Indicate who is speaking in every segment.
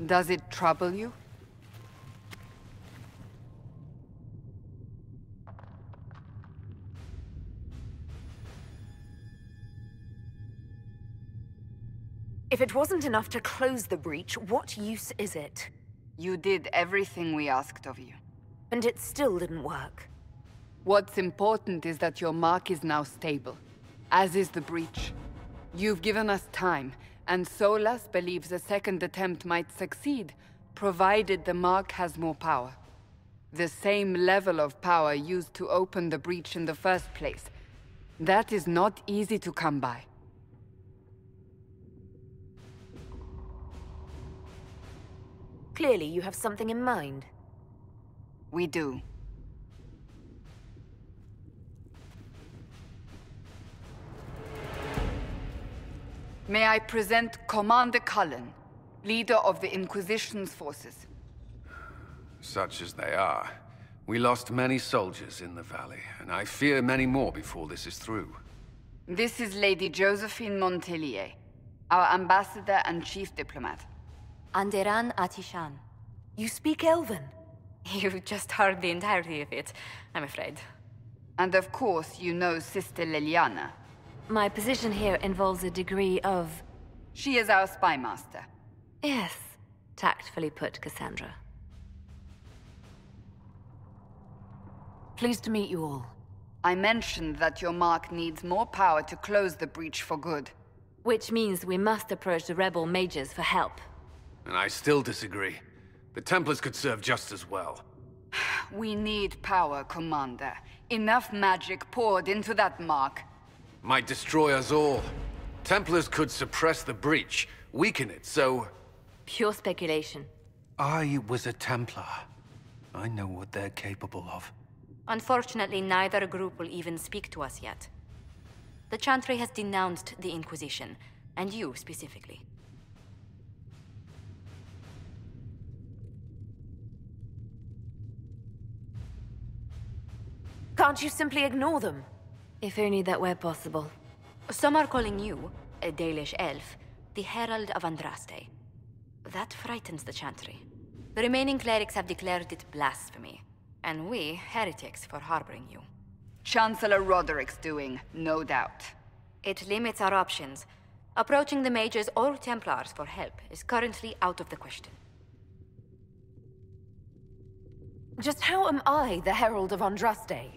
Speaker 1: Does it trouble you?
Speaker 2: If it wasn't enough to close the breach, what use is it?
Speaker 1: You did everything we asked of you.
Speaker 2: And it still didn't work.
Speaker 1: What's important is that your mark is now stable, as is the breach. You've given us time, and Solas believes a second attempt might succeed, provided the mark has more power. The same level of power used to open the breach in the first place. That is not easy to come by.
Speaker 2: Clearly, you have something in mind.
Speaker 1: We do. May I present Commander Cullen, leader of the Inquisition's forces.
Speaker 3: Such as they are. We lost many soldiers in the valley, and I fear many more before this is through.
Speaker 1: This is Lady Josephine Montelier, our ambassador and chief diplomat.
Speaker 4: NHATAIHOU.
Speaker 2: You speak Elven?
Speaker 4: You've just heard the entirety of it, I'm afraid.
Speaker 1: And of course, you know Sister Liliana.
Speaker 4: My position here involves a degree of...
Speaker 1: She is our spy master.
Speaker 4: Yes, tactfully put, Cassandra.
Speaker 2: Pleased to meet you all.
Speaker 1: I mentioned that your mark needs more power to close the breach for good.
Speaker 4: Which means we must approach the rebel mages for help.
Speaker 3: And I still disagree. The Templars could serve just as well.
Speaker 1: We need power, Commander. Enough magic poured into that mark.
Speaker 3: Might destroy us all. Templars could suppress the breach, weaken it, so...
Speaker 4: Pure speculation.
Speaker 3: I was a Templar. I know what they're capable of.
Speaker 4: Unfortunately, neither group will even speak to us yet. The Chantry has denounced the Inquisition, and you specifically.
Speaker 2: Can't you simply ignore them?
Speaker 4: If only that were possible. Some are calling you, a Dalish elf, the Herald of Andraste. That frightens the Chantry. The remaining clerics have declared it blasphemy, and we, heretics, for harboring you.
Speaker 1: Chancellor Roderick's doing, no doubt.
Speaker 4: It limits our options. Approaching the mages or Templars for help is currently out of the question.
Speaker 2: Just how am I the Herald of Andraste?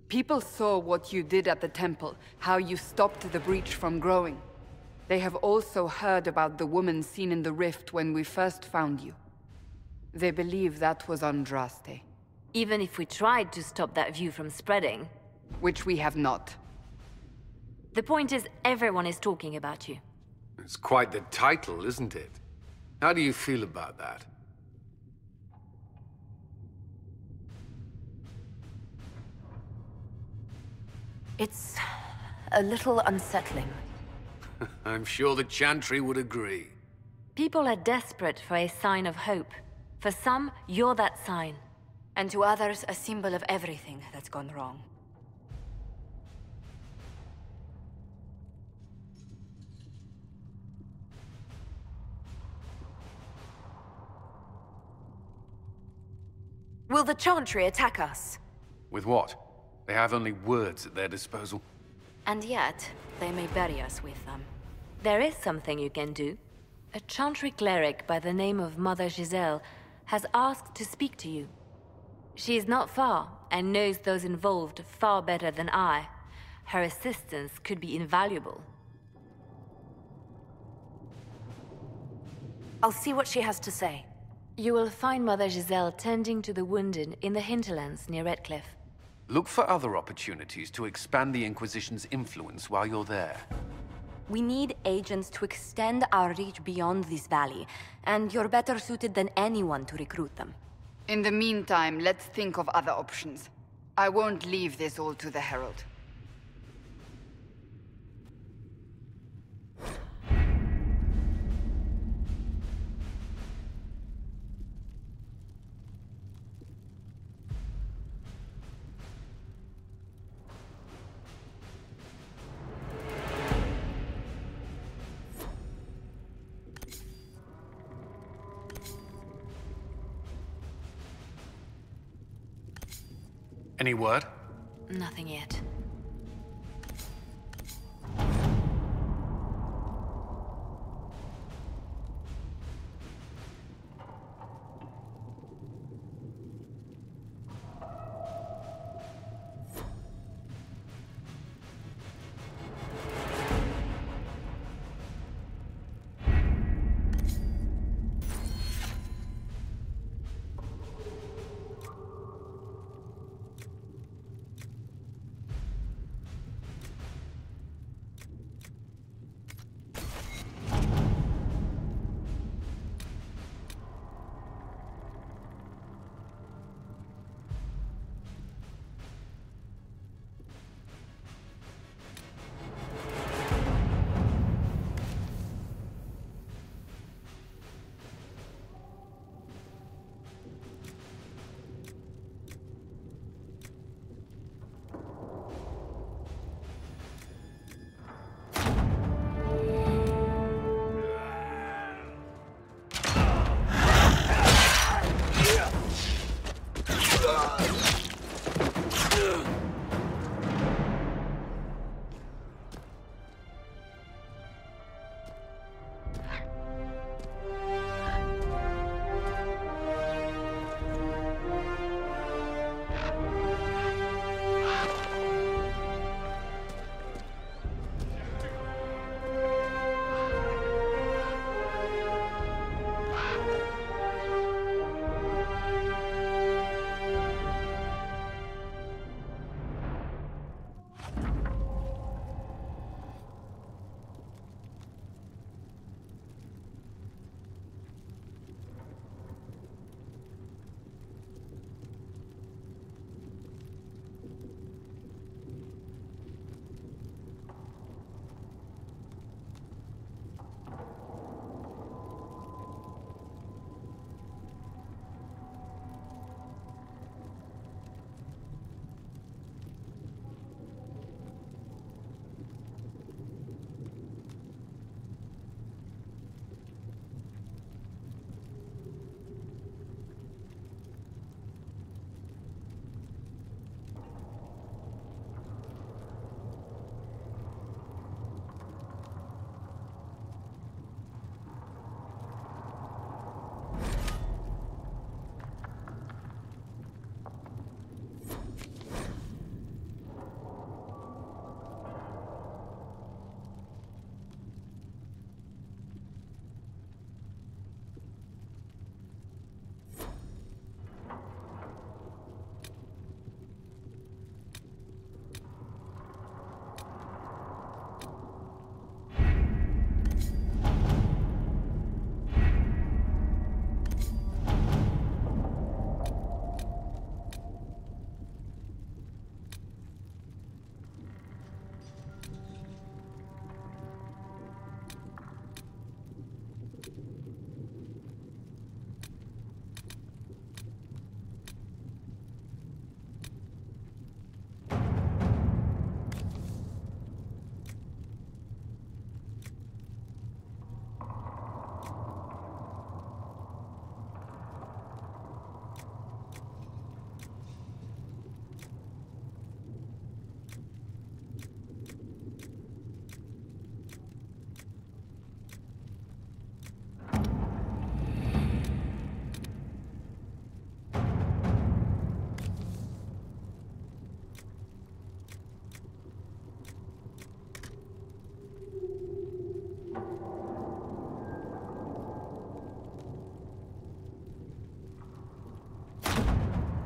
Speaker 1: People saw what you did at the temple, how you stopped the breach from growing. They have also heard about the woman seen in the rift when we first found you. They believe that was Andraste.
Speaker 4: Even if we tried to stop that view from spreading...
Speaker 1: Which we have not.
Speaker 4: The point is, everyone is talking about you.
Speaker 3: It's quite the title, isn't it? How do you feel about that?
Speaker 2: It's a little unsettling.
Speaker 3: I'm sure the Chantry would agree.
Speaker 4: People are desperate for a sign of hope. For some, you're that sign. And to others, a symbol of everything that's gone wrong.
Speaker 2: Will the Chantry attack us?
Speaker 3: With what? They have only words at their disposal.
Speaker 4: And yet, they may bury us with them. There is something you can do. A Chantry cleric by the name of Mother Giselle has asked to speak to you. She is not far, and knows those involved far better than I. Her assistance could be invaluable.
Speaker 2: I'll see what she has to say.
Speaker 4: You will find Mother Giselle tending to the wounded in the hinterlands near Redcliffe.
Speaker 3: Look for other opportunities to expand the Inquisition's influence while you're there.
Speaker 4: We need agents to extend our reach beyond this valley, and you're better suited than anyone to recruit them.
Speaker 1: In the meantime, let's think of other options. I won't leave this all to the Herald.
Speaker 3: Any word?
Speaker 4: Nothing yet.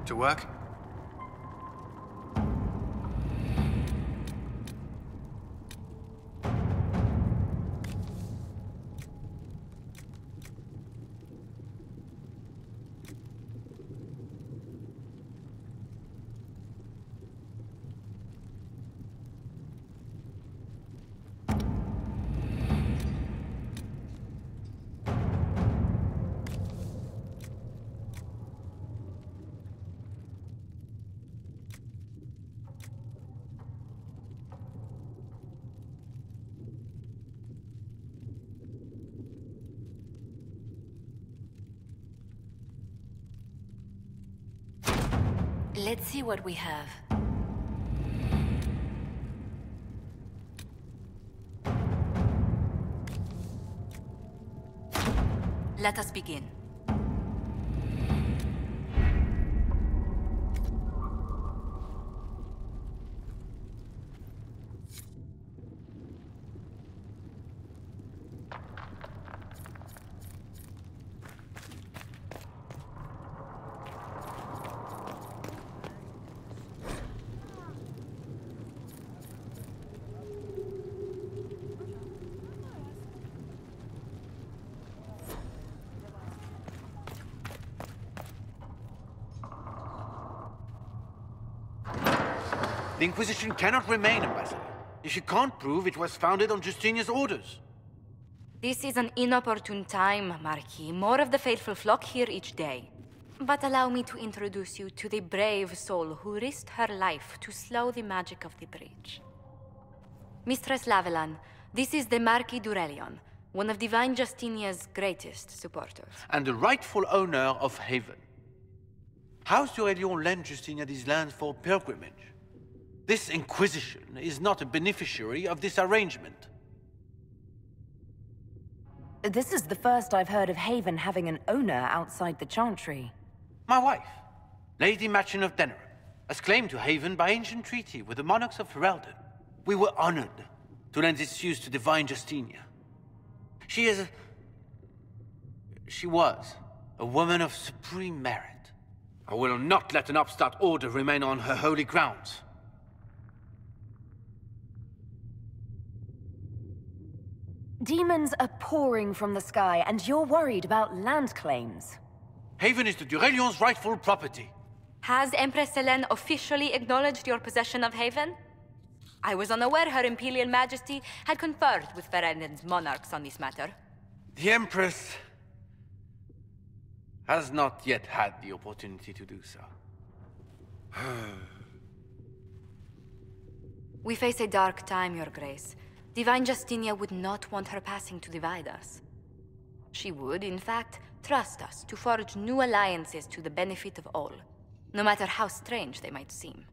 Speaker 3: To work?
Speaker 4: Let's see what we have. Let us begin.
Speaker 5: The Inquisition cannot remain, Ambassador, if you can't prove it was founded on Justinia's orders.
Speaker 4: This is an inopportune time, Marquis. More of the faithful flock here each day. But allow me to introduce you to the brave soul who risked her life to slow the magic of the breach. Mistress Lavelan, this is the Marquis d'Aurelion, one of Divine Justinia's greatest supporters.
Speaker 5: And the rightful owner of Haven. House d'Aurelion lent Justinia these lands for pilgrimage. This Inquisition is not a beneficiary of this arrangement.
Speaker 2: This is the first I've heard of Haven having an owner outside the Chantry.
Speaker 5: My wife, Lady Machin of Denerim, has claimed to Haven by ancient treaty with the monarchs of Ferelden. We were honored to lend its use to Divine Justinia. She was a woman of supreme merit. I will not let an upstart order remain on her holy grounds.
Speaker 2: Demons are pouring from the sky, and you're worried about land claims.
Speaker 5: Haven is the d'Aurelion's rightful property.
Speaker 4: Has Empress Selene officially acknowledged your possession of Haven? I was unaware Her Imperial Majesty had conferred with Ferelden's monarchs on this matter.
Speaker 5: The Empress has not yet had the opportunity to do so.
Speaker 4: We face a dark time, Your Grace. Divine Justinia would not want her passing to divide us. She would, in fact, trust us to forge new alliances to the benefit of all, no matter how strange they might seem.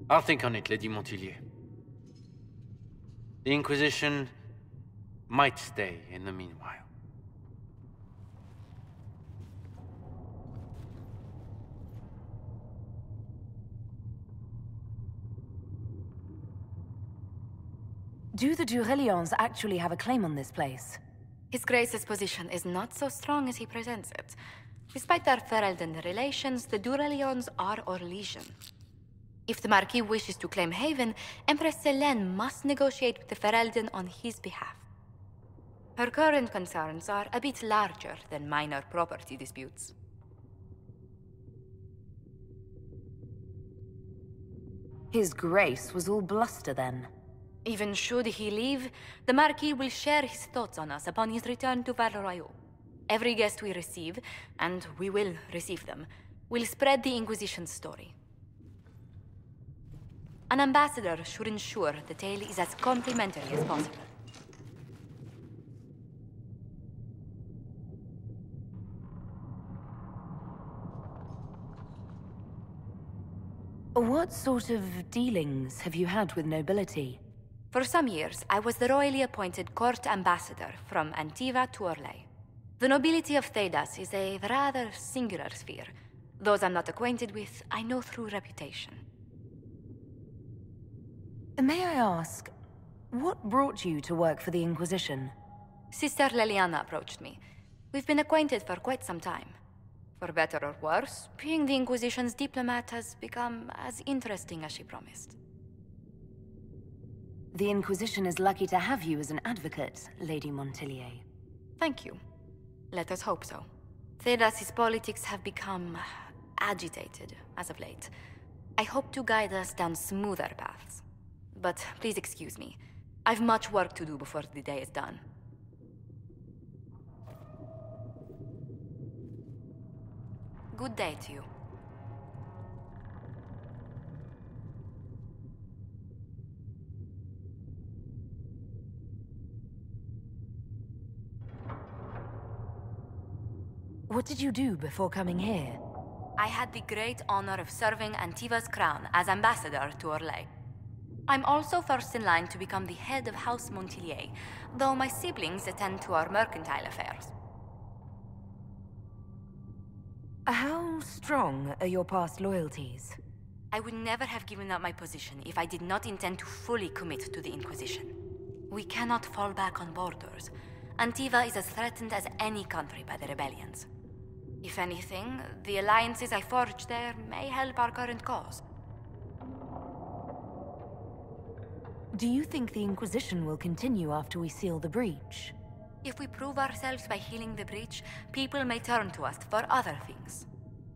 Speaker 5: I'll think on it, Lady Montilyet. The Inquisition might stay in the meanwhile.
Speaker 2: Do the d'Aurelions actually have a claim on this place?
Speaker 4: His Grace's position is not so strong as he presents it. Despite their Ferelden relations, the d'Aurelions are our legion. If the Marquis wishes to claim Haven, Empress Selene must negotiate with the Ferelden on his behalf. Her current concerns are a bit larger than minor property disputes.
Speaker 2: His Grace was all bluster then.
Speaker 4: Even should he leave, the Marquis will share his thoughts on us upon his return to Val Royeaux. Every guest we receive, and we will receive them, will spread the Inquisition's story. An ambassador should ensure the tale is as complimentary as possible.
Speaker 2: What sort of dealings have you had with nobility?
Speaker 4: For some years, I was the royally appointed court ambassador from Antiva to Orlais. The nobility of Thedas is a rather singular sphere. Those I'm not acquainted with, I know through reputation.
Speaker 2: May I ask, what brought you to work for the Inquisition?
Speaker 4: Sister Leliana approached me. We've been acquainted for quite some time. For better or worse, being the Inquisition's diplomat has become as interesting as she promised.
Speaker 2: The Inquisition is lucky to have you as an advocate, Lady Montilyet.
Speaker 4: Thank you. Let us hope so. Thedas's politics have become agitated as of late. I hope to guide us down smoother paths. But please excuse me. I've much work to do before the day is done. Good day to you.
Speaker 2: What did you do before coming here?
Speaker 4: I had the great honor of serving Antiva's crown as ambassador to Orlais. I'm also first in line to become the head of House Montilier, though my siblings attend to our mercantile affairs.
Speaker 2: How strong are your past loyalties?
Speaker 4: I would never have given up my position if I did not intend to fully commit to the Inquisition. We cannot fall back on borders. Antiva is as threatened as any country by the rebellions. If anything, the alliances I forged there may help our current cause.
Speaker 2: Do you think the Inquisition will continue after we seal the breach?
Speaker 4: If we prove ourselves by healing the breach, people may turn to us for other things.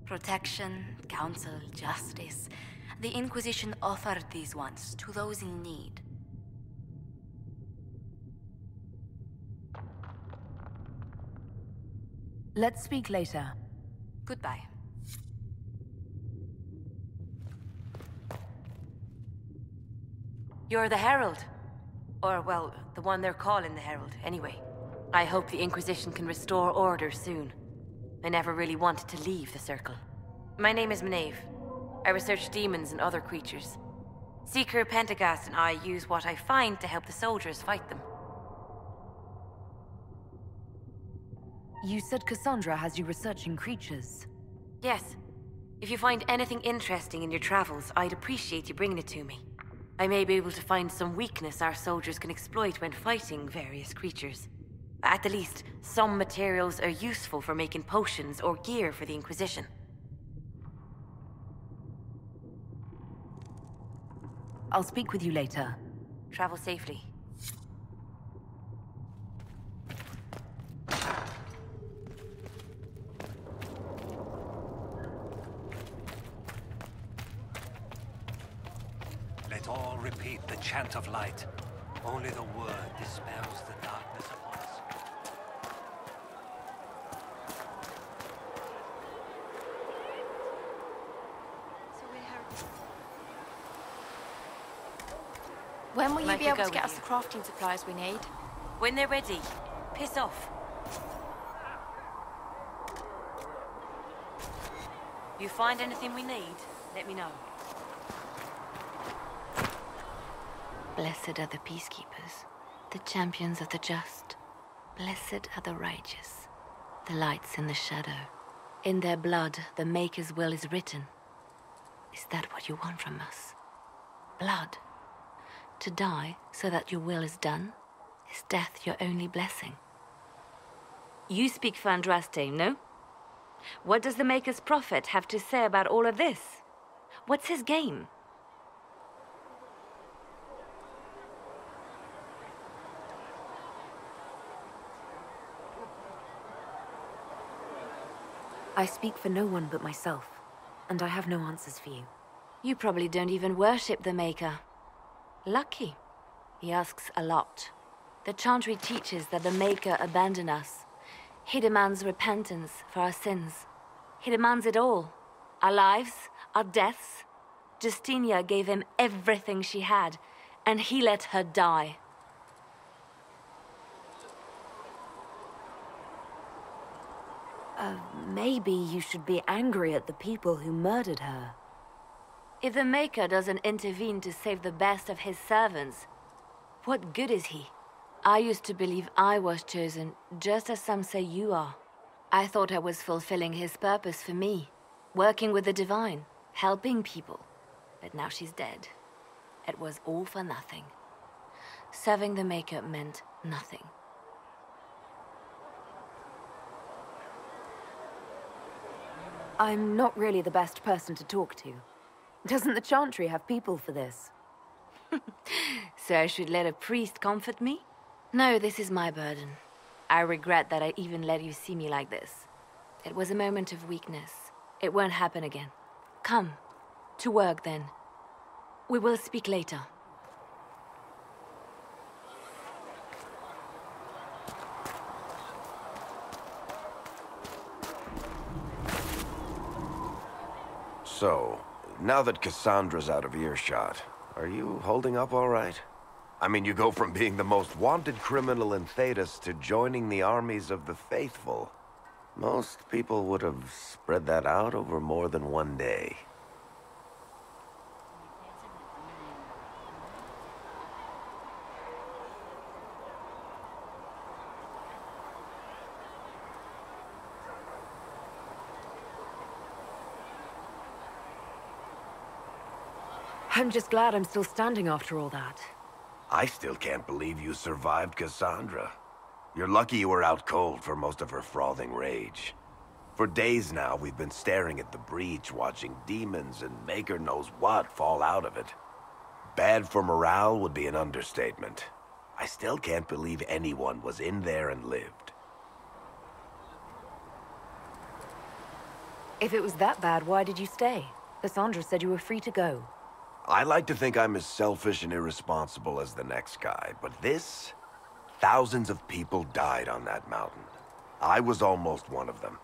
Speaker 4: Protection, counsel, justice. The Inquisition offered these once to those in need.
Speaker 2: Let's speak later.
Speaker 4: Goodbye.
Speaker 6: You're the Herald. Or, well, the one they're calling the Herald, anyway. I hope the Inquisition can restore order soon. I never really wanted to leave the Circle. My name is Maeve. I research demons and other creatures. Seeker, Pentagast, and I use what I find to help the soldiers fight them.
Speaker 2: You said Cassandra has you researching creatures.
Speaker 6: Yes. If you find anything interesting in your travels, I'd appreciate you bringing it to me. I may be able to find some weakness our soldiers can exploit when fighting various creatures. At the least, some materials are useful for making potions or gear for the Inquisition.
Speaker 2: I'll speak with you later.
Speaker 6: Travel safely.
Speaker 7: Let all repeat the chant of light. Only the word dispels the darkness upon us.
Speaker 8: When will you
Speaker 6: Like
Speaker 8: be
Speaker 6: to
Speaker 8: able
Speaker 6: go
Speaker 8: to get
Speaker 6: with
Speaker 8: us the crafting supplies we need?
Speaker 6: When they're ready, piss off. If you find anything we need, let me know.
Speaker 4: Blessed are the peacekeepers, the champions of the just. Blessed are the righteous, the lights in the shadow. In their blood, the Maker's will is written. Is that what you want from us? Blood? To die so that your will is done? Is death your only blessing?
Speaker 6: You speak for Andraste, no? What does the Maker's prophet have to say about all of this? What's his game?
Speaker 2: I speak for no one but myself, and I have no answers for you.
Speaker 4: You probably don't even worship the Maker. Lucky. He asks a lot. The Chantry teaches that the Maker abandoned us. He demands repentance for our sins. He demands it all. Our lives, our deaths. Justinia gave him everything she had, and he let her die.
Speaker 2: Maybe you should be angry at the people who murdered her.
Speaker 4: If the Maker doesn't intervene to save the best of his servants, what good is he? I used to believe I was chosen, just as some say you are. I thought I was fulfilling his purpose for me, working with the divine, helping people. But now she's dead. It was all for nothing. Serving the Maker meant nothing.
Speaker 2: I'm not really the best person to talk to. Doesn't the Chantry have people for this?
Speaker 4: So I should let a priest comfort me? No, this is my burden. I regret that I even let you see me like this. It was a moment of weakness. It won't happen again. Come. To work, then. We will speak later.
Speaker 9: So, now that Cassandra's out of earshot, are you holding up all right? I mean, you go from being the most wanted criminal in Thedas to joining the armies of the faithful. Most people would have spread that out over more than one day.
Speaker 2: I'm just glad I'm still standing after all that.
Speaker 9: I still can't believe you survived Cassandra. You're lucky you were out cold for most of her frothing rage. For days now, we've been staring at the breach, watching demons and maker knows what fall out of it. Bad for morale would be an understatement. I still can't believe anyone was in there and lived.
Speaker 2: If it was that bad, why did you stay? Cassandra said you were free to go.
Speaker 9: I like to think I'm as selfish and irresponsible as the next guy, but this... Thousands of people died on that mountain. I was almost one of them.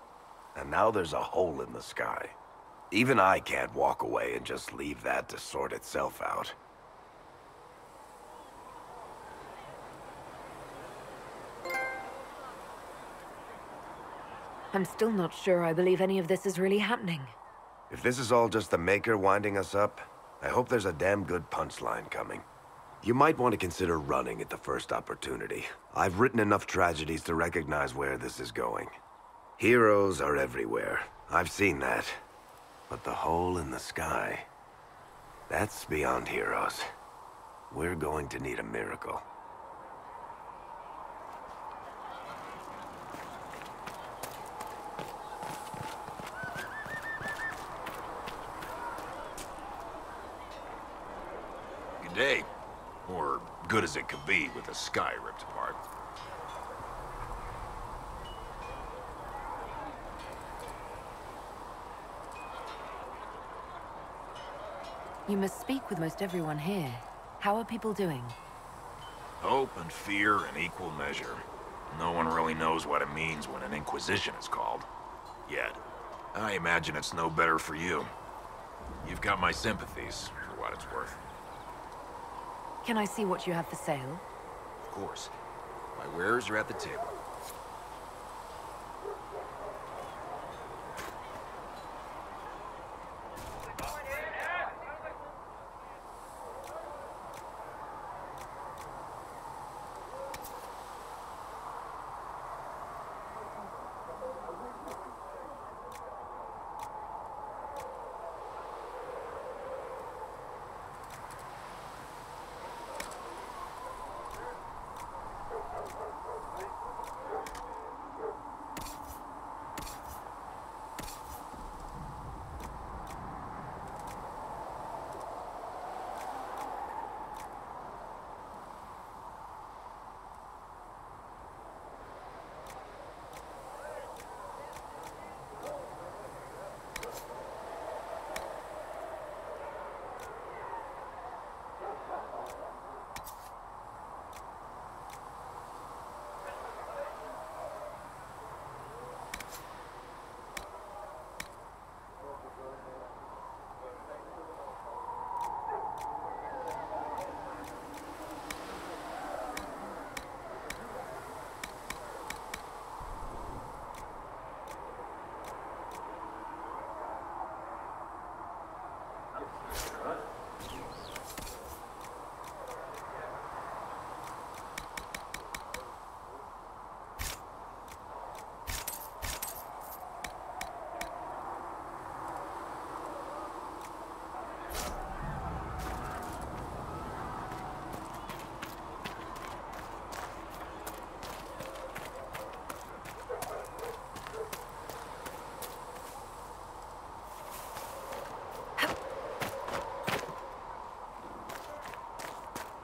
Speaker 9: And now there's a hole in the sky. Even I can't walk away and just leave that to sort itself out.
Speaker 2: I'm still not sure I believe any of this is really happening.
Speaker 9: If this is all just the Maker winding us up, I hope there's a damn good punchline coming. You might want to consider running at the first opportunity. I've written enough tragedies to recognize where this is going. Heroes are everywhere. I've seen that. But the hole in the sky... that's beyond heroes. We're going to need a miracle.
Speaker 10: Good day. Or good as it could be with the sky ripped apart.
Speaker 2: You must speak with most everyone here. How are people doing?
Speaker 10: Hope and fear in equal measure. No one really knows what it means when an Inquisition is called. Yet. I imagine it's no better for you. You've got my sympathies, for what it's worth.
Speaker 2: Can I see what you have for sale?
Speaker 10: Of course. My wares are at the table.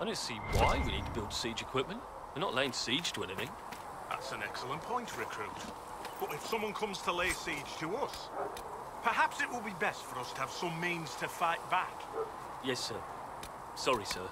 Speaker 11: I don't see why we need to build siege equipment. We're not laying siege to anything.
Speaker 12: That's an excellent point, Recruit. But if someone comes to lay siege to us, perhaps it will be best for us to have some means to fight back.
Speaker 11: Yes, sir. Sorry, sir.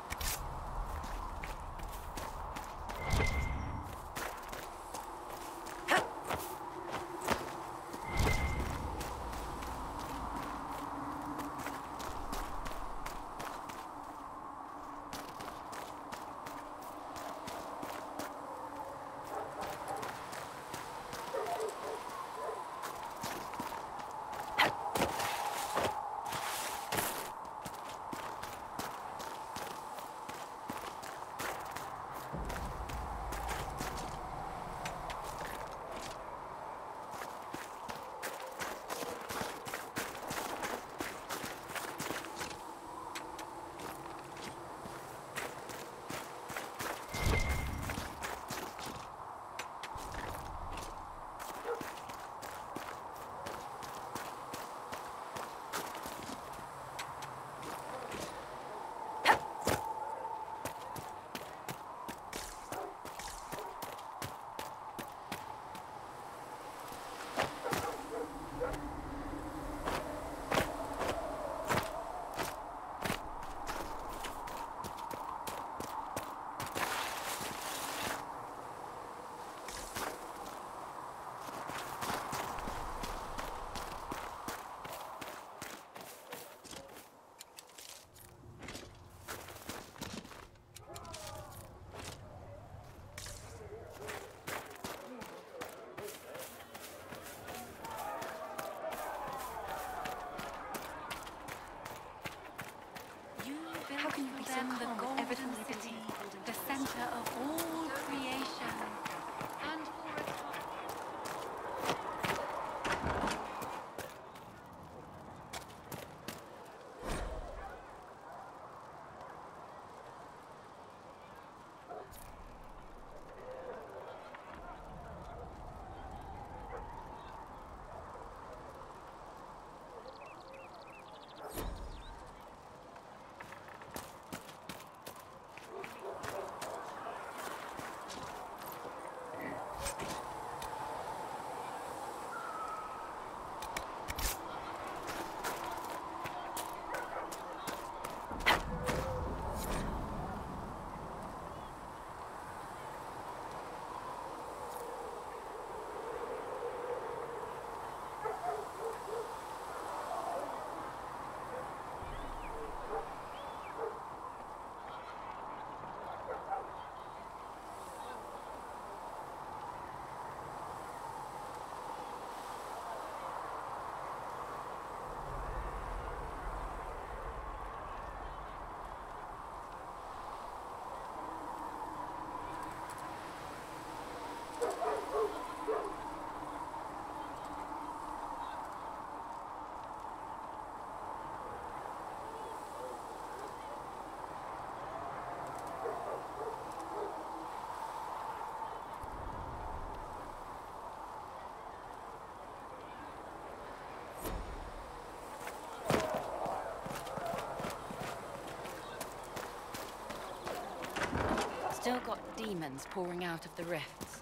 Speaker 8: still got demons pouring out of the rifts.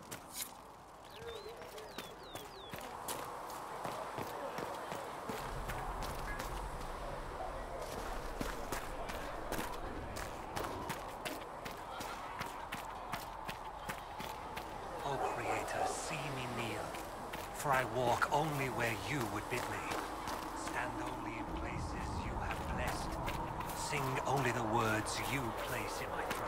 Speaker 7: O Creator, see me kneel, for I walk only where you would bid me. Stand only in places you have blessed. Sing only the words you place in my throat.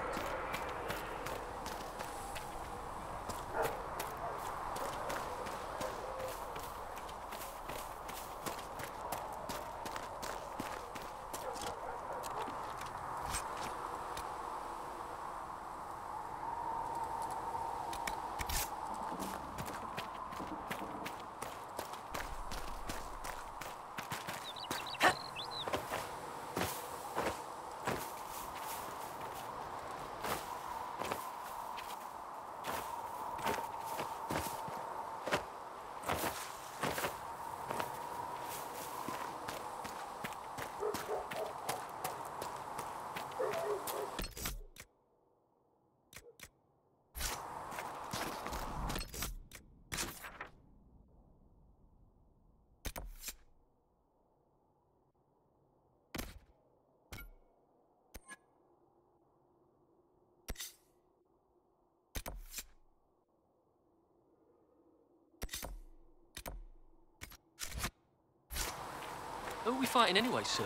Speaker 11: Who are we fighting anyway, sir?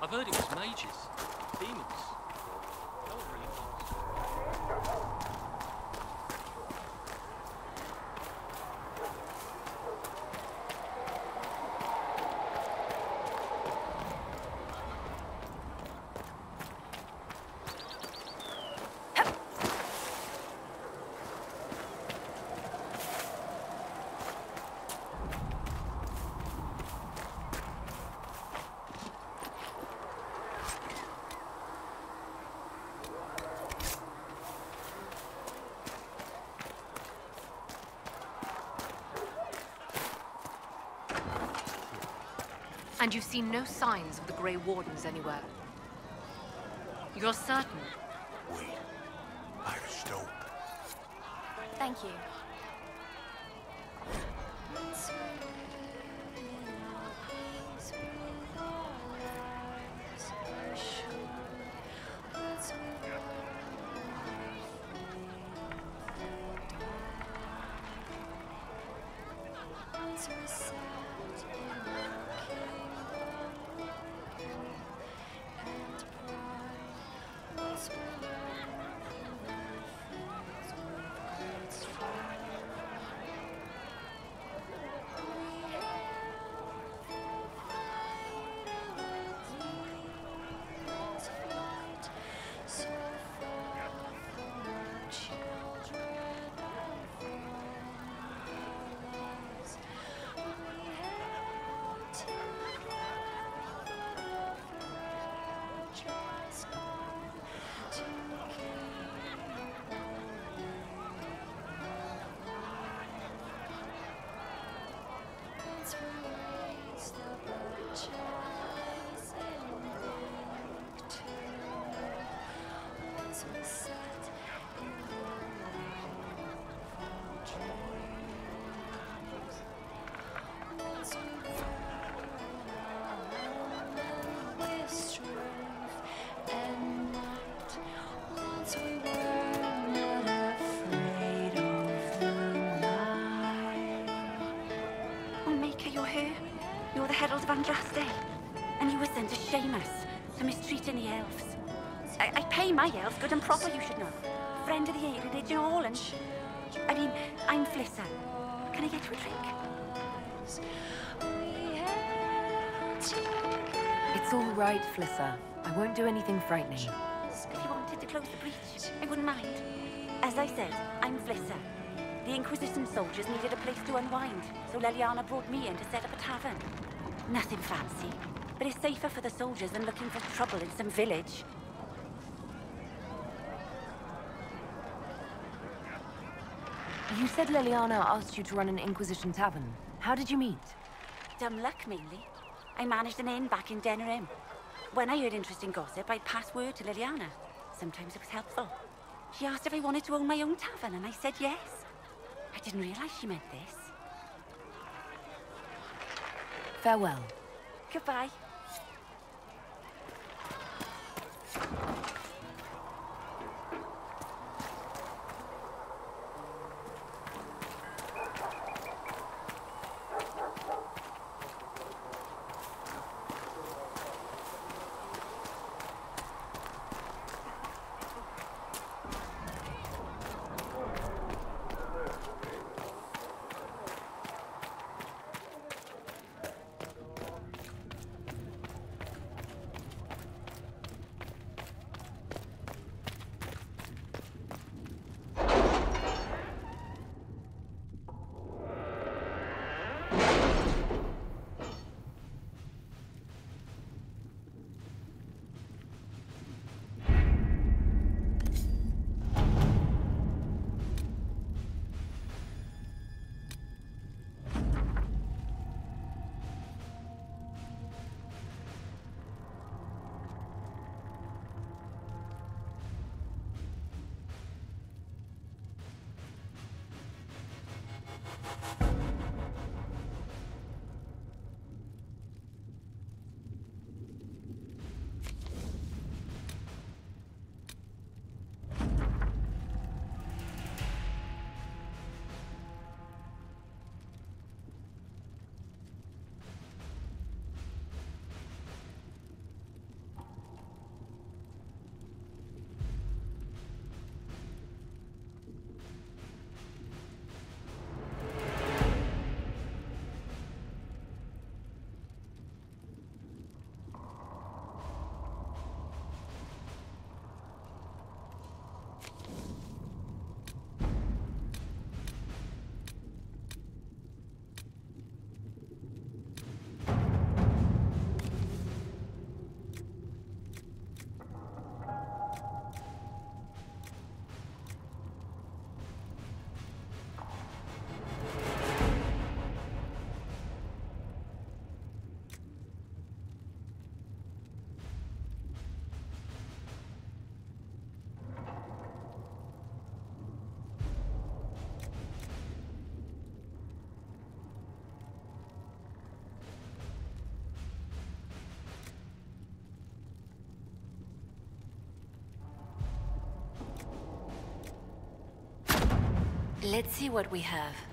Speaker 11: I've heard it was mages. Demons. No one really knows.
Speaker 8: And you've seen no signs of the Grey Wardens anywhere? You're certain?
Speaker 12: Wait. I have a stone.
Speaker 8: Thank you.
Speaker 13: Herald of Andraste, and you were sent to shame us for mistreating the elves. I pay my elves good and proper, you should know. Friend of the Aid religion all, and... I mean, I'm Flissa. Can I get you a drink?
Speaker 2: It's all right, Flissa. I won't do anything frightening.
Speaker 13: If you wanted to close the breach, I wouldn't mind. As I said, I'm Flissa. The Inquisition soldiers needed a place to unwind, so Leliana brought me in to set up a tavern. Nothing fancy, but it's safer for the soldiers than looking for trouble in some village.
Speaker 2: You said Leliana asked you to run an Inquisition tavern. How did you meet?
Speaker 13: Dumb luck, mainly. I managed an inn back in Denerim. When I heard interesting gossip, I'd pass word to Leliana. Sometimes it was helpful. She asked if I wanted to own my own tavern, and I said yes. I didn't realize she meant this.
Speaker 2: Farewell.
Speaker 13: Goodbye.
Speaker 4: Let's see what we have.